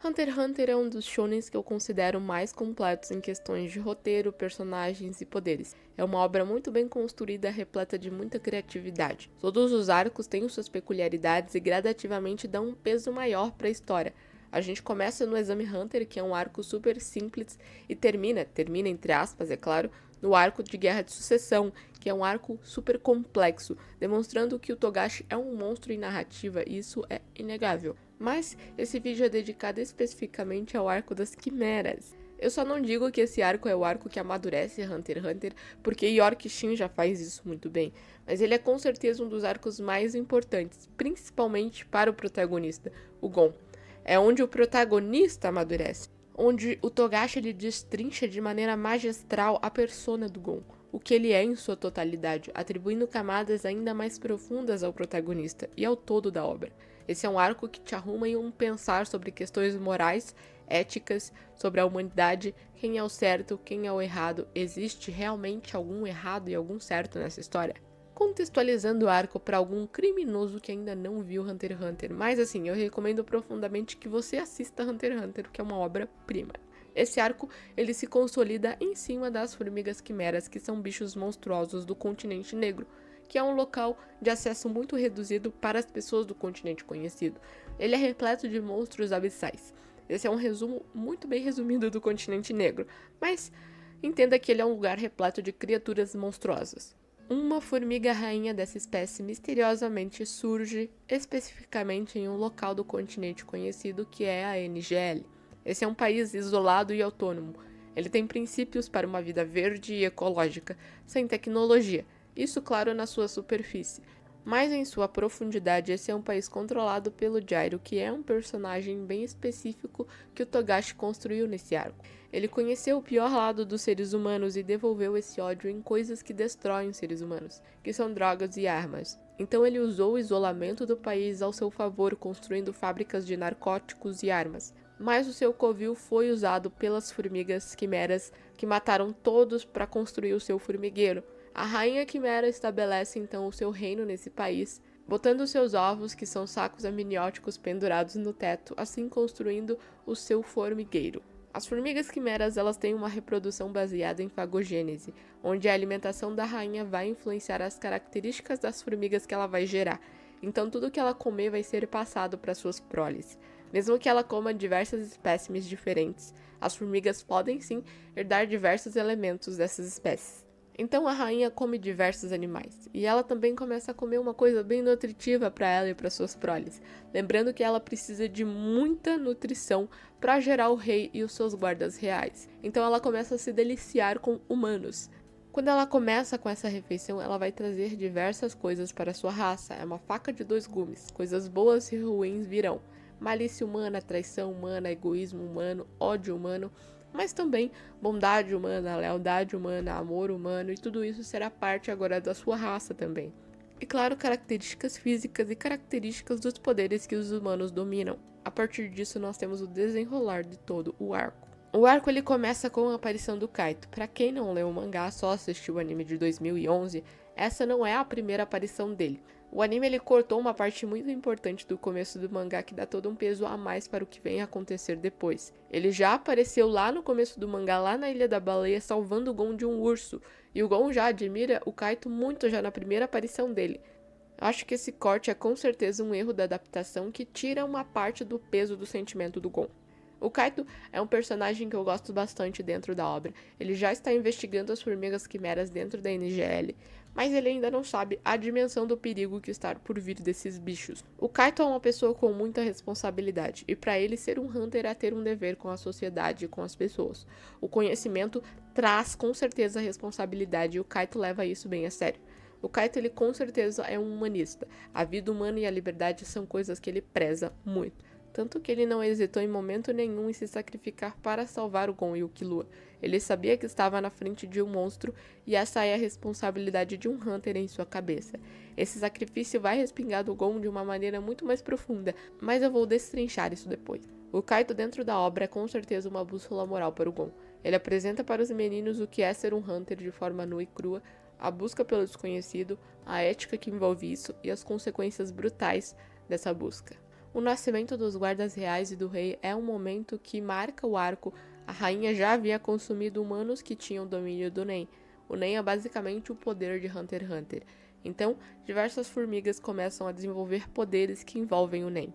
Hunter x Hunter é um dos shonens que eu considero mais completos em questões de roteiro, personagens e poderes. É uma obra muito bem construída, repleta de muita criatividade. Todos os arcos têm suas peculiaridades e gradativamente dão um peso maior para a história. A gente começa no Exame Hunter, que é um arco super simples, e termina entre aspas, é claro, no arco de Guerra de Sucessão, que é um arco super complexo, demonstrando que o Togashi é um monstro em narrativa, e isso é inegável. Mas esse vídeo é dedicado especificamente ao arco das quimeras. Eu só não digo que esse arco é o arco que amadurece Hunter x Hunter, porque York Shin já faz isso muito bem, mas ele é com certeza um dos arcos mais importantes, principalmente para o protagonista, o Gon. É onde o protagonista amadurece, onde o Togashi ele destrincha de maneira magistral a persona do Gon, o que ele é em sua totalidade, atribuindo camadas ainda mais profundas ao protagonista e ao todo da obra. Esse é um arco que te arruma em um pensar sobre questões morais, éticas, sobre a humanidade, quem é o certo, quem é o errado, existe realmente algum errado e algum certo nessa história? Contextualizando o arco para algum criminoso que ainda não viu Hunter x Hunter, mas assim, eu recomendo profundamente que você assista Hunter x Hunter, que é uma obra-prima. Esse arco, ele se consolida em cima das formigas quimeras, que são bichos monstruosos do continente negro, que é um local de acesso muito reduzido para as pessoas do continente conhecido. Ele é repleto de monstros abissais. Esse é um resumo muito bem resumido do continente negro, mas entenda que ele é um lugar repleto de criaturas monstruosas. Uma formiga rainha dessa espécie misteriosamente surge especificamente em um local do continente conhecido que é a NGL. Esse é um país isolado e autônomo. Ele tem princípios para uma vida verde e ecológica, sem tecnologia. Isso, claro, na sua superfície. Mas em sua profundidade, esse é um país controlado pelo Gyro, que é um personagem bem específico que o Togashi construiu nesse arco. Ele conheceu o pior lado dos seres humanos e devolveu esse ódio em coisas que destroem os seres humanos, que são drogas e armas. Então ele usou o isolamento do país ao seu favor, construindo fábricas de narcóticos e armas. Mas o seu covil foi usado pelas formigas quimeras, que mataram todos para construir o seu formigueiro. A rainha quimera estabelece então o seu reino nesse país, botando seus ovos, que são sacos amnióticos pendurados no teto, assim construindo o seu formigueiro. As formigas quimeras elas têm uma reprodução baseada em fagogênese, onde a alimentação da rainha vai influenciar as características das formigas que ela vai gerar. Então tudo que ela comer vai ser passado para suas proles. Mesmo que ela coma diversas espécimes diferentes, as formigas podem sim herdar diversos elementos dessas espécies. Então a rainha come diversos animais, e ela também começa a comer uma coisa bem nutritiva para ela e para suas proles, lembrando que ela precisa de muita nutrição para gerar o rei e os seus guardas reais. Então ela começa a se deliciar com humanos. Quando ela começa com essa refeição, ela vai trazer diversas coisas para sua raça. É uma faca de dois gumes, coisas boas e ruins virão. Malícia humana, traição humana, egoísmo humano, ódio humano, mas também bondade humana, lealdade humana, amor humano, e tudo isso será parte agora da sua raça também. E claro, características físicas e características dos poderes que os humanos dominam. A partir disso, nós temos o desenrolar de todo o arco. O arco ele começa com a aparição do Kaito. Para quem não leu o mangá, só assistiu o anime de 2011, essa não é a primeira aparição dele. O anime ele cortou uma parte muito importante do começo do mangá que dá todo um peso a mais para o que vem a acontecer depois. Ele já apareceu lá no começo do mangá, lá na Ilha da Baleia, salvando o Gon de um urso, e o Gon já admira o Kaito muito já na primeira aparição dele. Acho que esse corte é com certeza um erro da adaptação que tira uma parte do peso do sentimento do Gon. O Kaito é um personagem que eu gosto bastante dentro da obra. Ele já está investigando as formigas quimeras dentro da NGL, mas ele ainda não sabe a dimensão do perigo que está por vir desses bichos. O Kaito é uma pessoa com muita responsabilidade, e para ele ser um Hunter é ter um dever com a sociedade e com as pessoas. O conhecimento traz com certeza a responsabilidade, e o Kaito leva isso bem a sério. O Kaito ele com certeza é um humanista. A vida humana e a liberdade são coisas que ele preza muito. Tanto que ele não hesitou em momento nenhum em se sacrificar para salvar o Gon e o Killua. Ele sabia que estava na frente de um monstro e essa é a responsabilidade de um Hunter em sua cabeça. Esse sacrifício vai respingar do Gon de uma maneira muito mais profunda, mas eu vou destrinchar isso depois. O Kaito dentro da obra é com certeza uma bússola moral para o Gon. Ele apresenta para os meninos o que é ser um Hunter de forma nua e crua, a busca pelo desconhecido, a ética que envolve isso e as consequências brutais dessa busca. O nascimento dos guardas reais e do rei é um momento que marca o arco. A rainha já havia consumido humanos que tinham domínio do Nen. O Nen é basicamente o poder de Hunter x Hunter. Então, diversas formigas começam a desenvolver poderes que envolvem o Nen.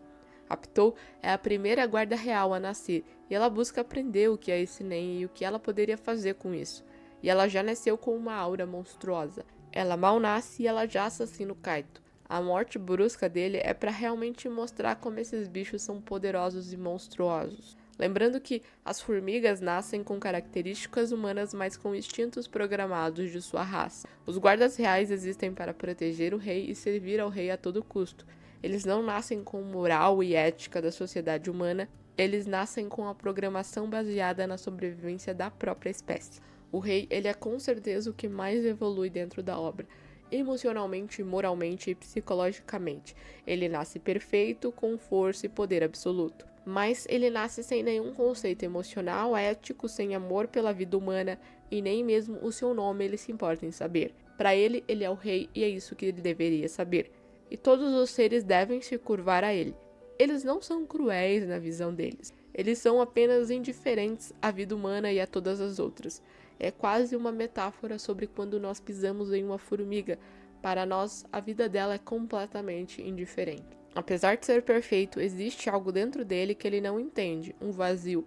A Pitou é a primeira guarda real a nascer, e ela busca aprender o que é esse Nen e o que ela poderia fazer com isso. E ela já nasceu com uma aura monstruosa. Ela mal nasce e ela já assassina o Kaito. A morte brusca dele é para realmente mostrar como esses bichos são poderosos e monstruosos. Lembrando que as formigas nascem com características humanas, mas com instintos programados de sua raça. Os guardas reais existem para proteger o rei e servir ao rei a todo custo. Eles não nascem com moral e ética da sociedade humana, eles nascem com a programação baseada na sobrevivência da própria espécie. O rei, ele é com certeza o que mais evolui dentro da obra, emocionalmente, moralmente e psicologicamente. Ele nasce perfeito, com força e poder absoluto. Mas ele nasce sem nenhum conceito emocional, ético, sem amor pela vida humana e nem mesmo o seu nome ele se importa em saber. Para ele, ele é o rei e é isso que ele deveria saber. E todos os seres devem se curvar a ele. Eles não são cruéis na visão deles. Eles são apenas indiferentes à vida humana e a todas as outras. É quase uma metáfora sobre quando nós pisamos em uma formiga. Para nós, a vida dela é completamente indiferente. Apesar de ser perfeito, existe algo dentro dele que ele não entende, um vazio.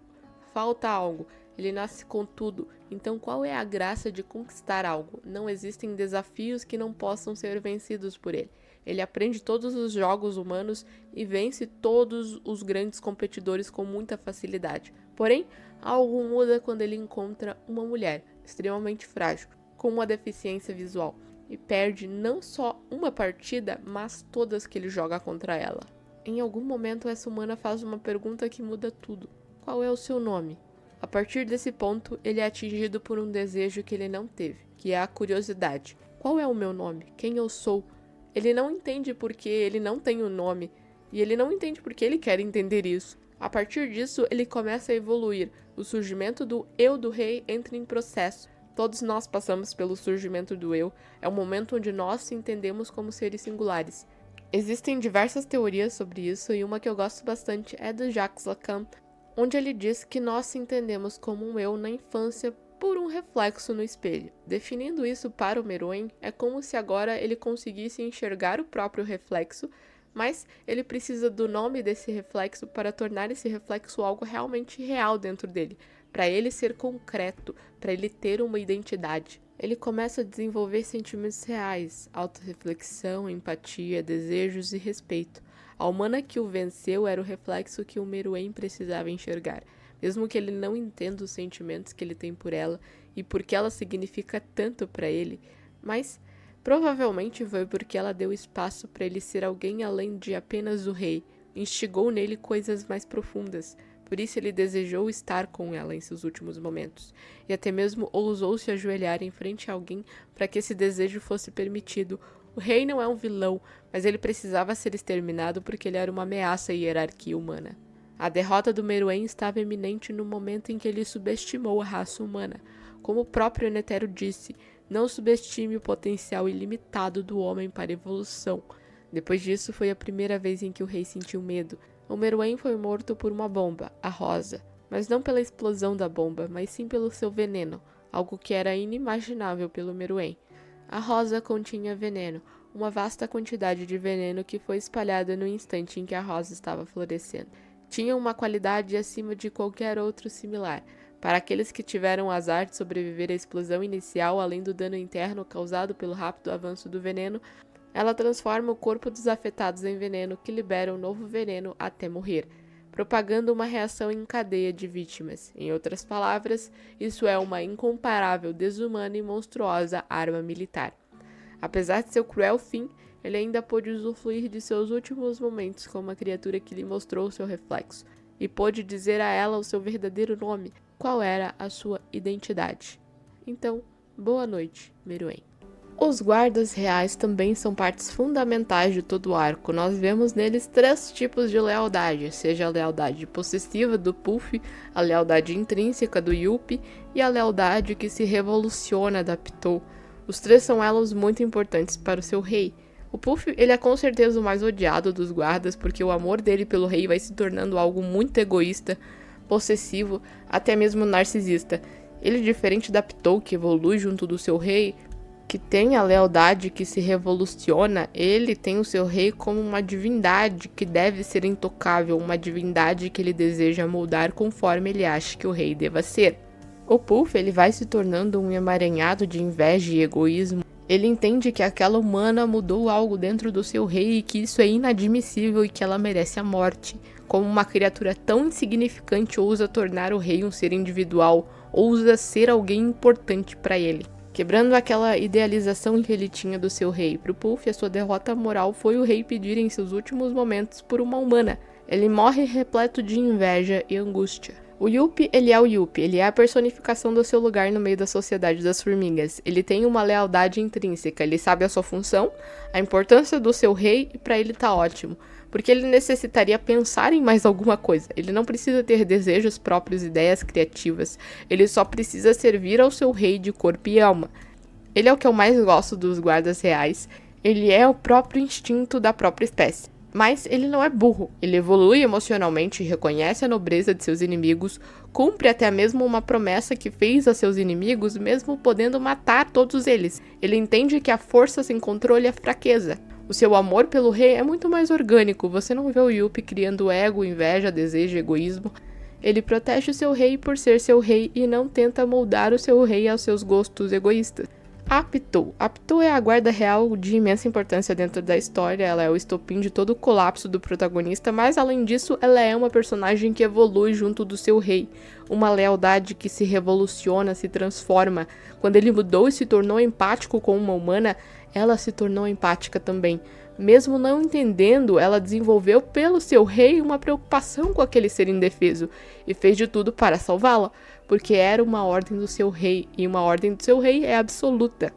Falta algo, ele nasce com tudo. Então qual é a graça de conquistar algo? Não existem desafios que não possam ser vencidos por ele. Ele aprende todos os jogos humanos e vence todos os grandes competidores com muita facilidade. Porém, algo muda quando ele encontra uma mulher extremamente frágil, com uma deficiência visual, e perde não só uma partida, mas todas que ele joga contra ela. Em algum momento, essa humana faz uma pergunta que muda tudo. Qual é o seu nome? A partir desse ponto, ele é atingido por um desejo que ele não teve, que é a curiosidade. Qual é o meu nome? Quem eu sou? Ele não entende porque ele não tem um nome, e ele não entende porque ele quer entender isso. A partir disso, ele começa a evoluir. O surgimento do eu do rei entra em processo. Todos nós passamos pelo surgimento do eu. É o momento onde nós se entendemos como seres singulares. Existem diversas teorias sobre isso, e uma que eu gosto bastante é do Jacques Lacan, onde ele diz que nós se entendemos como um eu na infância por um reflexo no espelho. Definindo isso para o Meruem, é como se agora ele conseguisse enxergar o próprio reflexo, mas ele precisa do nome desse reflexo para tornar esse reflexo algo realmente real dentro dele, para ele ser concreto, para ele ter uma identidade. Ele começa a desenvolver sentimentos reais, autorreflexão, empatia, desejos e respeito. A humana que o venceu era o reflexo que o Meruem precisava enxergar, mesmo que ele não entenda os sentimentos que ele tem por ela e por que ela significa tanto para ele, mas provavelmente foi porque ela deu espaço para ele ser alguém além de apenas o rei, instigou nele coisas mais profundas. Por isso ele desejou estar com ela em seus últimos momentos, e até mesmo ousou se ajoelhar em frente a alguém para que esse desejo fosse permitido. O rei não é um vilão, mas ele precisava ser exterminado porque ele era uma ameaça à hierarquia humana. A derrota do Meruem estava iminente no momento em que ele subestimou a raça humana. Como o próprio Netero disse, não subestime o potencial ilimitado do homem para evolução. Depois disso, foi a primeira vez em que o rei sentiu medo. O Meruem foi morto por uma bomba, a Rosa, mas não pela explosão da bomba, mas sim pelo seu veneno, algo que era inimaginável pelo Meruem. A Rosa continha veneno, uma vasta quantidade de veneno que foi espalhada no instante em que a Rosa estava florescendo. Tinha uma qualidade acima de qualquer outro similar. Para aqueles que tiveram o azar de sobreviver à explosão inicial, além do dano interno causado pelo rápido avanço do veneno, ela transforma o corpo dos afetados em veneno que libera um novo veneno até morrer, propagando uma reação em cadeia de vítimas. Em outras palavras, isso é uma incomparável, desumana e monstruosa arma militar. Apesar de seu cruel fim, ele ainda pôde usufruir de seus últimos momentos com uma criatura que lhe mostrou seu reflexo, e pôde dizer a ela o seu verdadeiro nome, qual era a sua identidade. Então, boa noite, Meruem. Os guardas reais também são partes fundamentais de todo o arco. Nós vemos neles 3 tipos de lealdade, seja a lealdade possessiva do Puff, a lealdade intrínseca do Yuppie e a lealdade que se revoluciona da Pitou. Os 3 são elos muito importantes para o seu rei. O Puff, ele é com certeza o mais odiado dos guardas, porque o amor dele pelo rei vai se tornando algo muito egoísta, possessivo, até mesmo narcisista. Ele, diferente da Pitou, que evolui junto do seu rei, que tem a lealdade que se revoluciona, ele tem o seu rei como uma divindade que deve ser intocável, uma divindade que ele deseja moldar conforme ele acha que o rei deva ser. O Puff, ele vai se tornando um emaranhado de inveja e egoísmo. Ele entende que aquela humana mudou algo dentro do seu rei e que isso é inadmissível e que ela merece a morte. Como uma criatura tão insignificante ousa tornar o rei um ser individual, ousa ser alguém importante para ele. Quebrando aquela idealização que ele tinha do seu rei. Para o Puff, a sua derrota moral foi o rei pedir em seus últimos momentos por uma humana. Ele morre repleto de inveja e angústia. O Yuppie, ele é o Yuppie, ele é a personificação do seu lugar no meio da sociedade das formigas. Ele tem uma lealdade intrínseca, ele sabe a sua função, a importância do seu rei e para ele tá ótimo. Porque ele necessitaria pensar em mais alguma coisa. Ele não precisa ter desejos próprios, ideias criativas. Ele só precisa servir ao seu rei de corpo e alma. Ele é o que eu mais gosto dos guardas reais. Ele é o próprio instinto da própria espécie. Mas ele não é burro, ele evolui emocionalmente, reconhece a nobreza de seus inimigos, cumpre até mesmo uma promessa que fez a seus inimigos, mesmo podendo matar todos eles. Ele entende que a força sem controle é fraqueza. O seu amor pelo rei é muito mais orgânico, você não vê o Yuppie criando ego, inveja, desejo, egoísmo. Ele protege o seu rei por ser seu rei e não tenta moldar o seu rei aos seus gostos egoístas. A Pitou. A Pitou é a guarda real de imensa importância dentro da história, ela é o estopim de todo o colapso do protagonista, mas além disso, ela é uma personagem que evolui junto do seu rei, uma lealdade que se revoluciona, se transforma. Quando ele mudou e se tornou empático com uma humana, ela se tornou empática também. Mesmo não entendendo, ela desenvolveu pelo seu rei uma preocupação com aquele ser indefeso e fez de tudo para salvá-la, porque era uma ordem do seu rei, e uma ordem do seu rei é absoluta.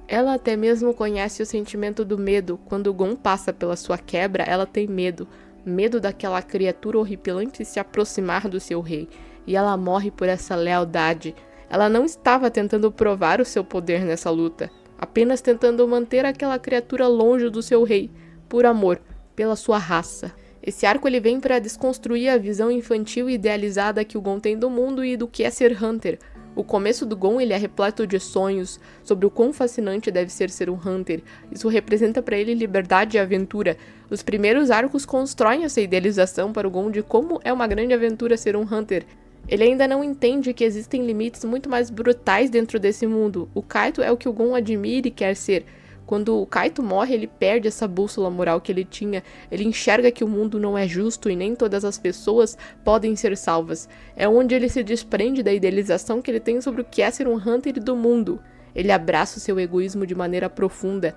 Ela até mesmo conhece o sentimento do medo. Quando Gon passa pela sua quebra, ela tem medo. Medo daquela criatura horripilante se aproximar do seu rei. E ela morre por essa lealdade. Ela não estava tentando provar o seu poder nessa luta, apenas tentando manter aquela criatura longe do seu rei, por amor, pela sua raça. Esse arco ele vem para desconstruir a visão infantil e idealizada que o Gon tem do mundo e do que é ser Hunter. O começo do Gon ele é repleto de sonhos sobre o quão fascinante deve ser um Hunter. Isso representa para ele liberdade e aventura. Os primeiros arcos constroem essa idealização para o Gon de como é uma grande aventura ser um Hunter. Ele ainda não entende que existem limites muito mais brutais dentro desse mundo. O Kaito é o que o Gon admira e quer ser. Quando o Kaito morre, ele perde essa bússola moral que ele tinha. Ele enxerga que o mundo não é justo e nem todas as pessoas podem ser salvas. É onde ele se desprende da idealização que ele tem sobre o que é ser um Hunter do mundo. Ele abraça o seu egoísmo de maneira profunda.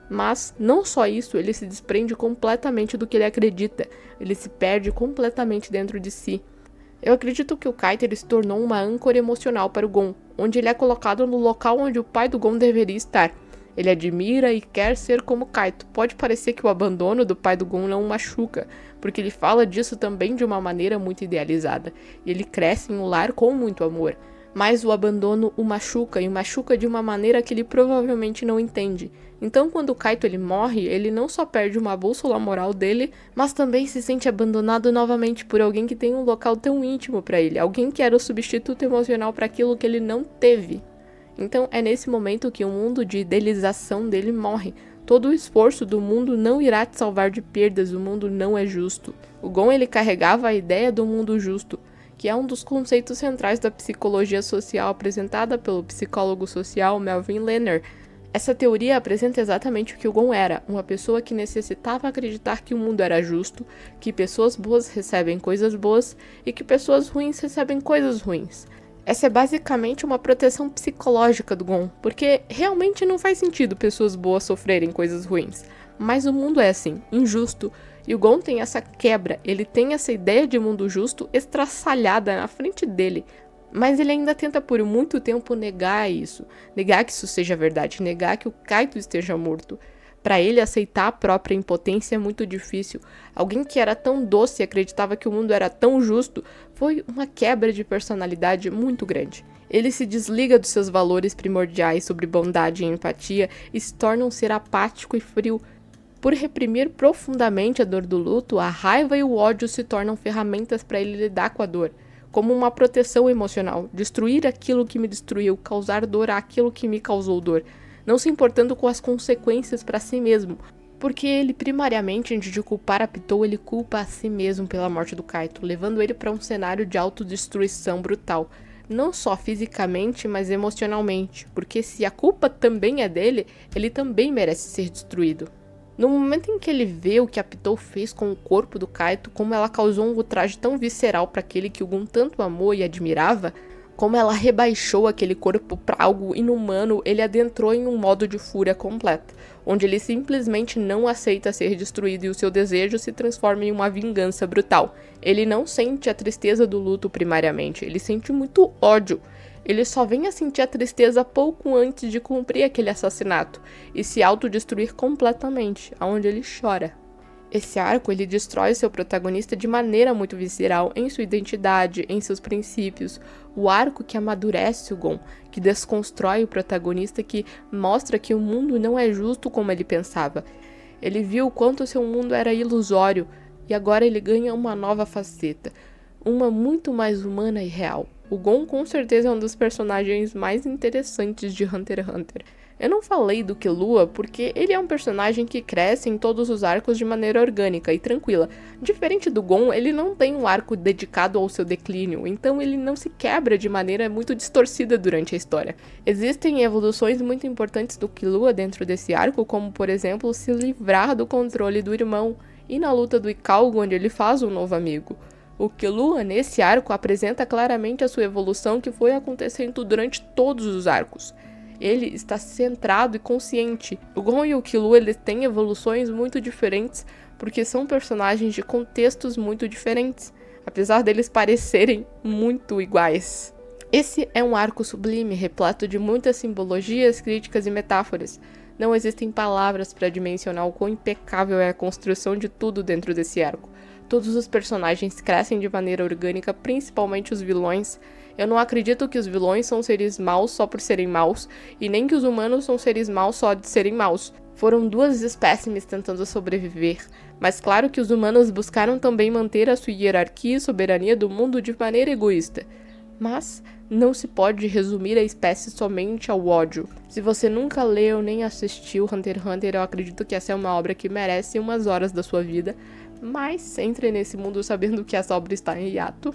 Mas, não só isso, ele se desprende completamente do que ele acredita. Ele se perde completamente dentro de si. Eu acredito que o Kaito ele se tornou uma âncora emocional para o Gon, onde ele é colocado no local onde o pai do Gon deveria estar. Ele admira e quer ser como Kaito. Pode parecer que o abandono do pai do Gon não o machuca, porque ele fala disso também de uma maneira muito idealizada. E ele cresce em um lar com muito amor. Mas o abandono o machuca, e o machuca de uma maneira que ele provavelmente não entende. Então quando o Kaito ele morre, ele não só perde uma bússola moral dele, mas também se sente abandonado novamente por alguém que tem um local tão íntimo para ele. Alguém que era o substituto emocional para aquilo que ele não teve. Então é nesse momento que o mundo de idealização dele morre. Todo o esforço do mundo não irá te salvar de perdas, o mundo não é justo. O Gon ele carregava a ideia do mundo justo, que é um dos conceitos centrais da psicologia social apresentada pelo psicólogo social Melvin Lerner. Essa teoria apresenta exatamente o que o Gon era, uma pessoa que necessitava acreditar que o mundo era justo, que pessoas boas recebem coisas boas e que pessoas ruins recebem coisas ruins. Essa é basicamente uma proteção psicológica do Gon, porque realmente não faz sentido pessoas boas sofrerem coisas ruins. Mas o mundo é assim, injusto, e o Gon tem essa quebra, ele tem essa ideia de mundo justo estraçalhada na frente dele. Mas ele ainda tenta por muito tempo negar isso, negar que isso seja verdade, negar que o Kaito esteja morto. Para ele, aceitar a própria impotência é muito difícil. Alguém que era tão doce e acreditava que o mundo era tão justo, foi uma quebra de personalidade muito grande. Ele se desliga dos seus valores primordiais sobre bondade e empatia e se torna um ser apático e frio. Por reprimir profundamente a dor do luto, a raiva e o ódio se tornam ferramentas para ele lidar com a dor, como uma proteção emocional, destruir aquilo que me destruiu, causar dor àquilo que me causou dor, não se importando com as consequências para si mesmo, porque ele, primariamente, antes de culpar a Pitou, ele culpa a si mesmo pela morte do Kaito, levando ele para um cenário de autodestruição brutal, não só fisicamente, mas emocionalmente, porque se a culpa também é dele, ele também merece ser destruído. No momento em que ele vê o que a Pitou fez com o corpo do Kaito, como ela causou um ultraje tão visceral para aquele que o Gon tanto amou e admirava, como ela rebaixou aquele corpo para algo inumano, ele adentrou em um modo de fúria completa, onde ele simplesmente não aceita ser destruído e o seu desejo se transforma em uma vingança brutal. Ele não sente a tristeza do luto primariamente, ele sente muito ódio. Ele só vem a sentir a tristeza pouco antes de cumprir aquele assassinato e se autodestruir completamente, aonde ele chora. Esse arco, ele destrói seu protagonista de maneira muito visceral em sua identidade, em seus princípios. O arco que amadurece o Gon, que desconstrói o protagonista, que mostra que o mundo não é justo como ele pensava. Ele viu o quanto seu mundo era ilusório e agora ele ganha uma nova faceta, uma muito mais humana e real. O Gon com certeza é um dos personagens mais interessantes de Hunter x Hunter. Eu não falei do Killua porque ele é um personagem que cresce em todos os arcos de maneira orgânica e tranquila. Diferente do Gon, ele não tem um arco dedicado ao seu declínio, então ele não se quebra de maneira muito distorcida durante a história. Existem evoluções muito importantes do Killua dentro desse arco, como por exemplo se livrar do controle do irmão, e na luta do Ikalgo, onde ele faz um novo amigo. O Killua, nesse arco, apresenta claramente a sua evolução que foi acontecendo durante todos os arcos. Ele está centrado e consciente. O Gon e o Killua, eles têm evoluções muito diferentes, porque são personagens de contextos muito diferentes, apesar deles parecerem muito iguais. Esse é um arco sublime, repleto de muitas simbologias, críticas e metáforas. Não existem palavras para dimensionar o quão impecável é a construção de tudo dentro desse arco. Todos os personagens crescem de maneira orgânica, principalmente os vilões. Eu não acredito que os vilões são seres maus só por serem maus, e nem que os humanos são seres maus só de serem maus. Foram duas espécimes tentando sobreviver, mas claro que os humanos buscaram também manter a sua hierarquia e soberania do mundo de maneira egoísta. Mas não se pode resumir a espécie somente ao ódio. Se você nunca leu nem assistiu Hunter x Hunter, eu acredito que essa é uma obra que merece umas horas da sua vida, mas entre nesse mundo sabendo que essa obra está em hiato.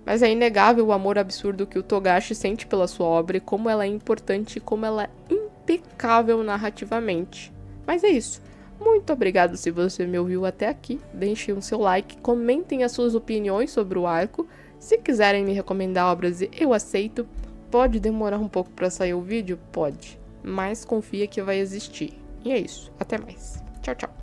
Mas é inegável o amor absurdo que o Togashi sente pela sua obra e como ela é importante e como ela é impecável narrativamente. Mas é isso. Muito obrigado se você me ouviu até aqui. Deixem o seu like, comentem as suas opiniões sobre o arco. Se quiserem me recomendar obras, eu aceito. Pode demorar um pouco para sair o vídeo? Pode. Mas confia que vai existir. E é isso. Até mais. Tchau, tchau.